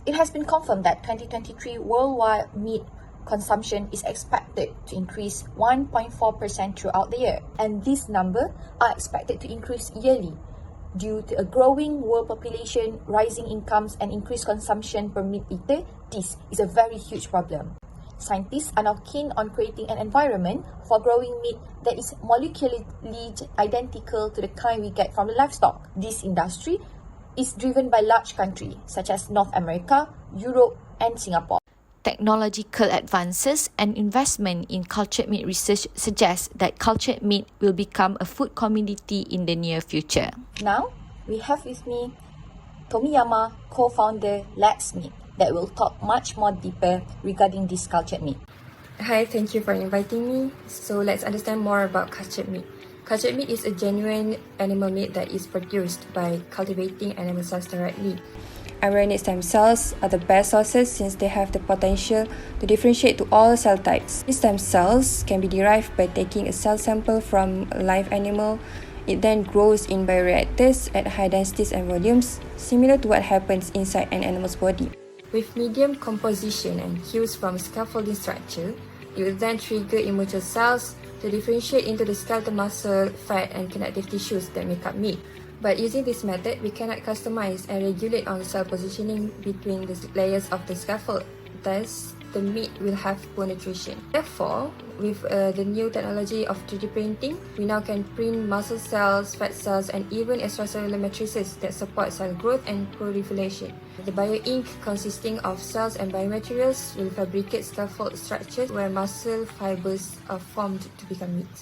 It has been confirmed that 2023 worldwide meat consumption is expected to increase 1.4% throughout the year, and this number are expected to increase yearly due to a growing world population, rising incomes, and increased consumption per meat eater. This is a very huge problem. Scientists are now keen on creating an environment for growing meat that is molecularly identical to the kind we get from the livestock. This industry is driven by large countries such as North America, Europe, and Singapore. Technological advances and investment in cultured meat research suggest that cultured meat will become a food commodity in the near future. Now, we have with me Tomiyama, co-founder Let's Meat, that will talk much more deeper regarding this cultured meat. Hi, thank you for inviting me. So let's understand more about cultured meat. Cultured meat is a genuine animal meat that is produced by cultivating animal cells directly. Embryonic stem cells are the best sources since they have the potential to differentiate to all cell types. These stem cells can be derived by taking a cell sample from a live animal. It then grows in bioreactors at high densities and volumes, similar to what happens inside an animal's body. With medium composition and cues from scaffolding structure, it will then trigger immature cells to differentiate into the skeletal muscle, fat, and connective tissues that make up meat. But using this method, we cannot customize and regulate on cell positioning between the layers of the scaffold. Thus, the meat will have poor nutrition. Therefore, with the new technology of 3D printing, we now can print muscle cells, fat cells, and even extracellular matrices that support cell growth and proliferation. The bioink, consisting of cells and biomaterials, will fabricate scaffold structures where muscle fibers are formed to become meat.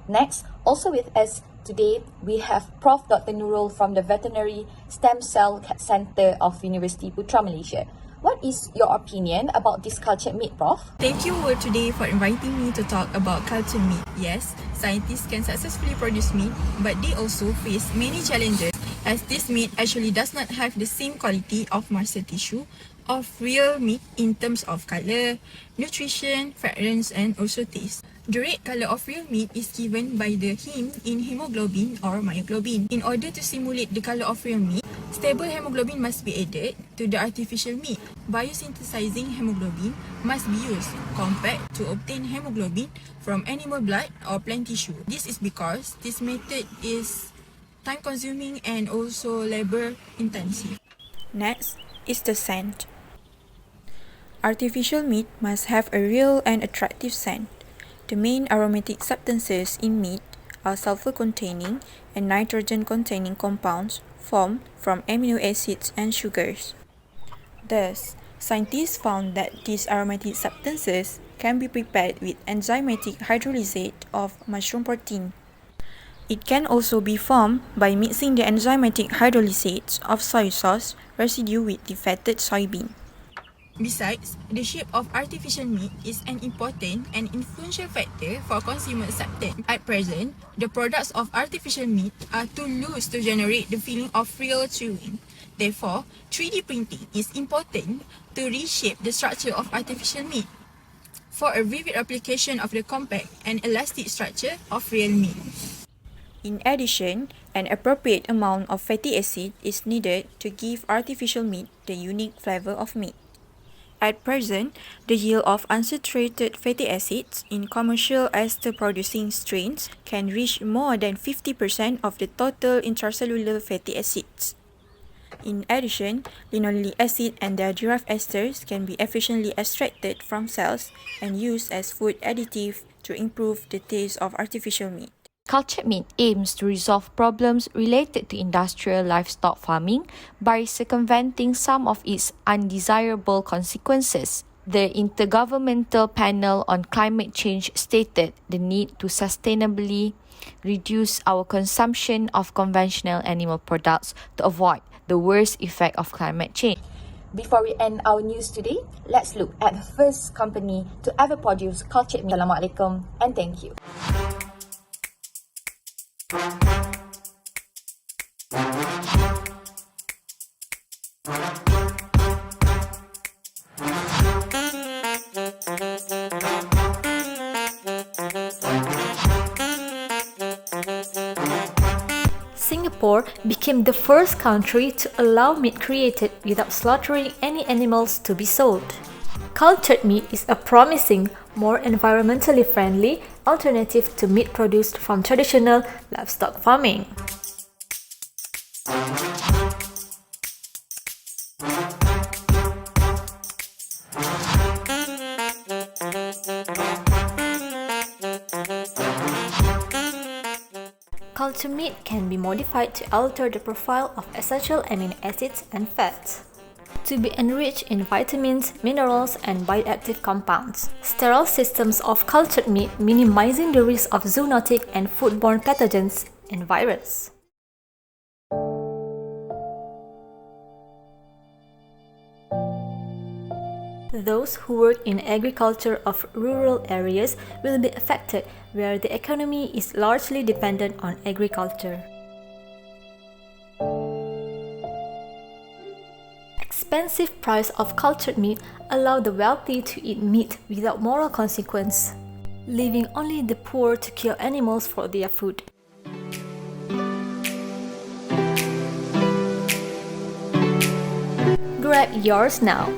Next, also with us today, we have Prof. Dr. Nurul from the Veterinary Stem Cell Center of University Putra Malaysia. What is your opinion about this cultured meat, Prof? Thank you today for inviting me to talk about cultured meat. Yes, scientists can successfully produce meat, but they also face many challenges as this meat actually does not have the same quality of muscle tissue of real meat in terms of color, nutrition, fragrance, and also taste. The red color of real meat is given by the heme in hemoglobin or myoglobin. In order to simulate the color of real meat, stable hemoglobin must be added to the artificial meat. Biosynthesizing hemoglobin must be used compared to obtain hemoglobin from animal blood or plant tissue. This is because this method is time-consuming and also labor-intensive. Next is the scent. Artificial meat must have a real and attractive scent. The main aromatic substances in meat are sulfur-containing and nitrogen-containing compounds formed from amino acids and sugars. Thus, scientists found that these aromatic substances can be prepared with enzymatic hydrolysate of mushroom protein. It can also be formed by mixing the enzymatic hydrolysates of soy sauce residue with defatted soybean. Besides, the shape of artificial meat is an important and influential factor for consumer acceptance. At present, the products of artificial meat are too loose to generate the feeling of real chewing. Therefore, 3D printing is important to reshape the structure of artificial meat for a vivid replication of the compact and elastic structure of real meat. In addition, an appropriate amount of fatty acid is needed to give artificial meat the unique flavor of meat. At present, the yield of unsaturated fatty acids in commercial ester-producing strains can reach more than 50% of the total intracellular fatty acids. In addition, linoleic acid and their derived esters can be efficiently extracted from cells and used as food additive to improve the taste of artificial meat. Cultured meat aims to resolve problems related to industrial livestock farming by circumventing some of its undesirable consequences. The Intergovernmental Panel on Climate Change stated the need to sustainably reduce our consumption of conventional animal products to avoid the worst effect of climate change. Before we end our news today, let's look at the first company to ever produce cultured meat. Assalamualaikum and thank you. Singapore became the first country to allow meat created without slaughtering any animals to be sold. Cultured meat is a promising, more environmentally friendly alternative to meat produced from traditional livestock farming. Cultured meat can be modified to alter the profile of essential amino acids and fats, to be enriched in vitamins, minerals, and bioactive compounds. Sterile systems of cultured meat minimizing the risk of zoonotic and foodborne pathogens and virus. Those who work in agriculture of rural areas will be affected where the economy is largely dependent on agriculture. Expensive price of cultured meat allow the wealthy to eat meat without moral consequence, leaving only the poor to kill animals for their food. Grab yours now!